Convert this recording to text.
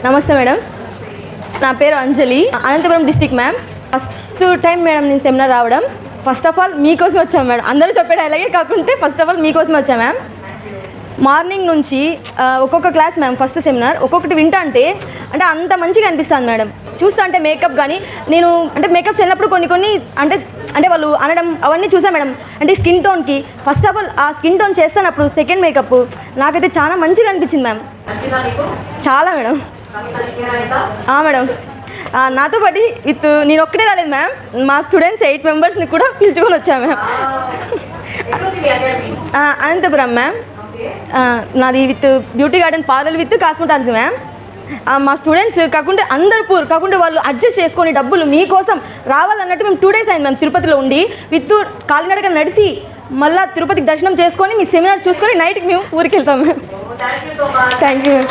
నమస్తే మేడం, నా పేరు Anjali, Anantapuram district ma'am. First time madam నేను సెమినార్ రావడం. ఫస్ట్ ఆఫ్ ఆల్ మీకోసం వచ్చాం మేడం. అందరూ చెప్పాడు అలాగే కాకుంటే ఫస్ట్ ఆఫ్ ఆల్ మీకోసం వచ్చాం మ్యామ్. మార్నింగ్ నుంచి ఒక్కొక్క క్లాస్ మ్యామ్, ఫస్ట్ సెమినార్ ఒక్కొక్కటి వింటా అంటే అంత మంచిగా అనిపిస్తుంది మేడం. చూస్తా అంటే మేకప్ కానీ నేను మేకప్ చేయనప్పుడు కొన్ని అంటే వాళ్ళు అనడం అవన్నీ చూసాను మేడం. స్కిన్ టోన్కి ఫస్ట్ ఆఫ్ ఆల్ ఆ స్కిన్ టోన్ చేస్తున్నప్పుడు సెకండ్ మేకప్ నాకైతే చాలా మంచిగా అనిపించింది మ్యామ్. చాలా మేడం. మేడం నాతో పాటు నేను ఒక్కటే రాలేదు మ్యామ్, మా స్టూడెంట్స్ 8 మెంబర్స్ని కూడా పిలుచుకొని వచ్చాను మ్యామ్. అనంతపురం మ్యామ్. నాది with beauty garden parlour with cosmetology ma'am. మా స్టూడెంట్స్ కాకుండా అందరు కాకుండా వాళ్ళు అడ్జస్ట్ చేసుకొని డబ్బులు మీకోసం రావాలన్నట్టు మేము 2 days అయింది మ్యామ్ తిరుపతిలో ఉండి విత్ కాలినడగా నడిచి మళ్ళీ తిరుపతికి దర్శనం చేసుకొని మీ సెమినార్ చూసుకొని నైట్కి మేము ఊరికి వెళ్తాం మ్యామ్. Thank you ma'am.